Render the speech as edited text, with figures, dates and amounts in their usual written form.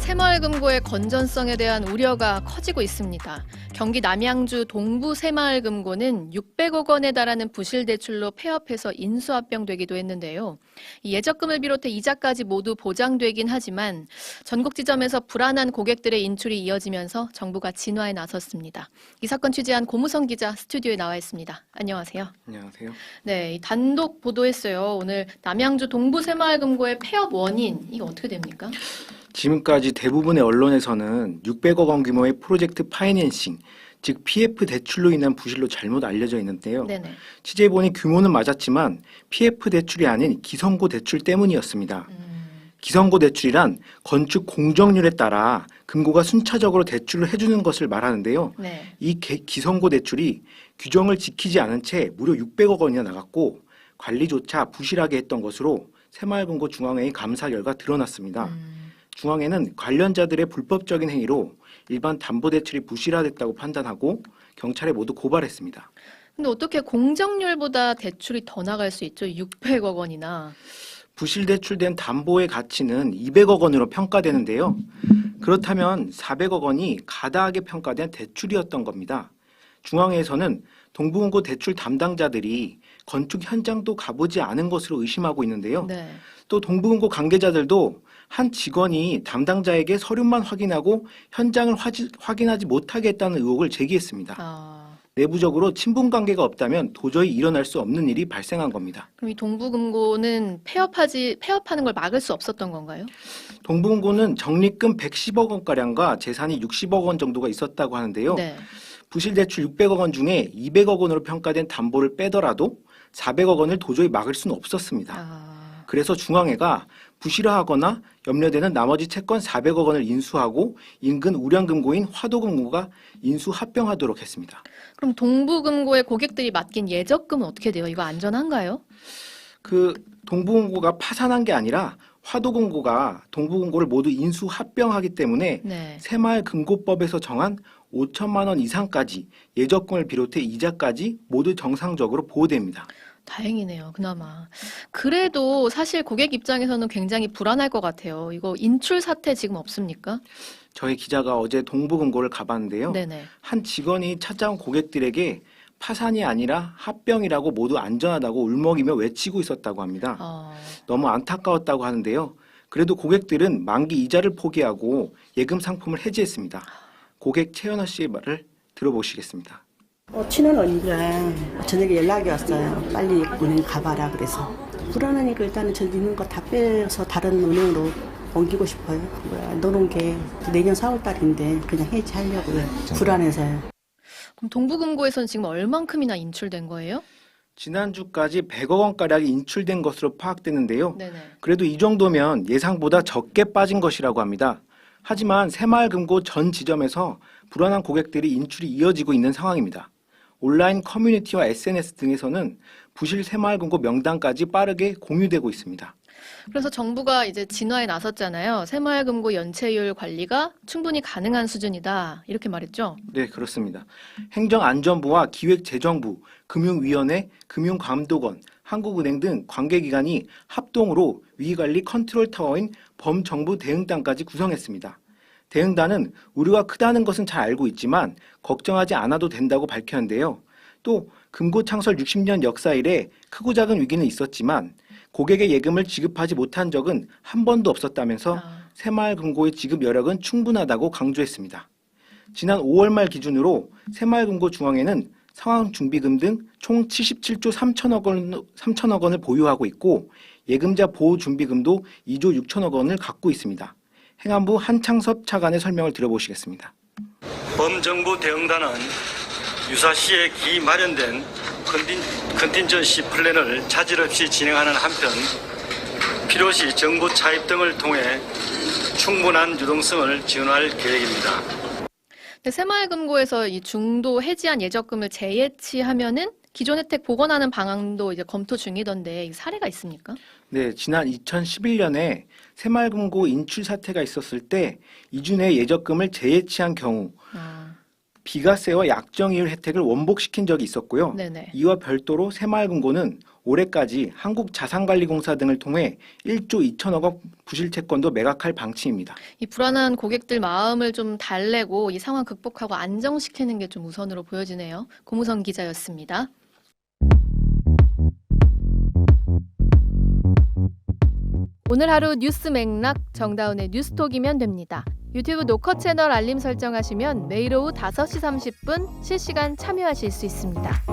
새마을금고의 건전성에 대한 우려가 커지고 있습니다. 경기 남양주 동부 새마을금고는 600억 원에 달하는 부실대출로 폐업해서 인수합병되기도 했는데요. 이 예적금을 비롯해 이자까지 모두 보장되긴 하지만 전국 지점에서 불안한 고객들의 인출이 이어지면서 정부가 진화에 나섰습니다. 이 사건 취재한 고무성 기자 스튜디오에 나와 있습니다. 안녕하세요. 안녕하세요. 네, 단독 보도했어요. 오늘 남양주 동부 새마을금고의 폐업 원인, 이거 어떻게 됩니까? 지금까지 대부분의 언론에서는 600억 원 규모의 프로젝트 파이낸싱, 즉 PF 대출로 인한 부실로 잘못 알려져 있는데요. 네네. 취재해보니 규모는 맞았지만 PF 대출이 아닌 기성고 대출 때문이었습니다. 기성고 대출이란 건축 공정률에 따라 금고가 순차적으로 대출을 해주는 것을 말하는데요. 네. 이 기성고 대출이 규정을 지키지 않은 채 무려 600억 원이나 나갔고 관리조차 부실하게 했던 것으로 새마을금고 중앙회의 감사 결과 드러났습니다. 중앙회는 관련자들의 불법적인 행위로 일반 담보대출이 부실화됐다고 판단하고 경찰에 모두 고발했습니다. 근데 어떻게 공정률보다 대출이 더 나갈 수 있죠? 600억 원이나. 부실대출된 담보의 가치는 200억 원으로 평가되는데요. 그렇다면 400억 원이 가다하게 평가된 대출이었던 겁니다. 중앙회에서는 동부금고 대출 담당자들이 건축 현장도 가보지 않은 것으로 의심하고 있는데요. 네. 또 동부금고 관계자들도 한 직원이 담당자에게 서류만 확인하고 현장을 확인하지 못하게 했다는 의혹을 제기했습니다. 내부적으로 친분 관계가 없다면 도저히 일어날 수 없는 일이 발생한 겁니다. 그럼 이 동부금고는 폐업하는 걸 막을 수 없었던 건가요? 동부금고는 적립금 110억 원가량과 재산이 60억 원 정도가 있었다고 하는데요. 네. 부실대출 600억 원 중에 200억 원으로 평가된 담보를 빼더라도 400억 원을 도저히 막을 수는 없었습니다. 그래서 중앙회가 부실화하거나 염려되는 나머지 채권 400억 원을 인수하고 인근 우량금고인 화도금고가 인수합병하도록 했습니다. 그럼 동부금고의 고객들이 맡긴 예적금은 어떻게 돼요? 이거 안전한가요? 동부금고가 파산한 게 아니라 화도금고가 동부금고를 모두 인수합병하기 때문에 네. 새마을금고법에서 정한 5천만 원 이상까지 예적금을 비롯해 이자까지 모두 정상적으로 보호됩니다. 다행이네요, 그나마. 그래도 사실 고객 입장에서는 굉장히 불안할 것 같아요. 이거 인출 사태 지금 없습니까? 저희 기자가 어제 동부금고를 가봤는데요. 네네. 한 직원이 찾아온 고객들에게 파산이 아니라 합병이라고 모두 안전하다고 울먹이며 외치고 있었다고 합니다. 너무 안타까웠다고 하는데요. 그래도 고객들은 만기 이자를 포기하고 예금 상품을 해지했습니다. 고객 최연아 씨의 말을 들어보시겠습니다. 친한 언니가 저녁에 연락이 왔어요. 빨리 은행 가봐라 그래서. 불안하니까 일단은 저 있는 거 다 빼서 다른 은행으로 옮기고 싶어요. 넣어놓은 게 내년 4월 달인데 그냥 해지하려고요. 불안해서요. 그럼 동부금고에서는 지금 얼만큼이나 인출된 거예요? 지난주까지 100억 원가량이 인출된 것으로 파악되는데요. 네네. 그래도 이 정도면 예상보다 적게 빠진 것이라고 합니다. 하지만 새마을금고 전 지점에서 불안한 고객들이 인출이 이어지고 있는 상황입니다. 온라인 커뮤니티와 SNS 등에서는 부실 새마을금고 명단까지 빠르게 공유되고 있습니다. 그래서 정부가 이제 진화에 나섰잖아요. 새마을금고 연체율 관리가 충분히 가능한 수준이다. 이렇게 말했죠? 네, 그렇습니다. 행정안전부와 기획재정부, 금융위원회, 금융감독원, 한국은행 등 관계기관이 합동으로 위기관리 컨트롤타워인 범정부 대응단까지 구성했습니다. 대응단은 우려가 크다는 것은 잘 알고 있지만 걱정하지 않아도 된다고 밝혔는데요. 또 금고 창설 60년 역사 이래 크고 작은 위기는 있었지만 고객의 예금을 지급하지 못한 적은 한 번도 없었다면서 새마을금고의 지급 여력은 충분하다고 강조했습니다. 지난 5월 말 기준으로 새마을금고 중앙회는 상황준비금 등 총 77조 3천억 원을 보유하고 있고 예금자 보호준비금도 2조 6천억 원을 갖고 있습니다. 행안부 한창섭 차관의 설명을 들어보시겠습니다. 범정부 대응단은 유사시에 기마련된 컨틴전시 플랜을 차질 없이 진행하는 한편 필요시 정부 차입 등을 통해 충분한 유동성을 지원할 계획입니다. 새마을금고에서 이 중도 해지한 예적금을 재예치하면은 기존 혜택 복원하는 방안도 이제 검토 중이던데 사례가 있습니까? 네, 지난 2011년에 새마을금고 인출 사태가 있었을 때 이준의 예적금을 재예치한 경우 비과세와 약정이율 혜택을 원복시킨 적이 있었고요. 네네. 이와 별도로 새마을금고는 올해까지 한국자산관리공사 등을 통해 1조 2천억 원 부실 채권도 매각할 방침입니다. 이 불안한 고객들 마음을 좀 달래고 이 상황 극복하고 안정시키는 게 좀 우선으로 보여지네요. 고무선 기자였습니다. 오늘 하루 뉴스 맥락 정다운의 뉴스톡이면 됩니다. 유튜브 노커 채널 알림 설정하시면 매일 오후 5시 30분 실시간 참여하실 수 있습니다.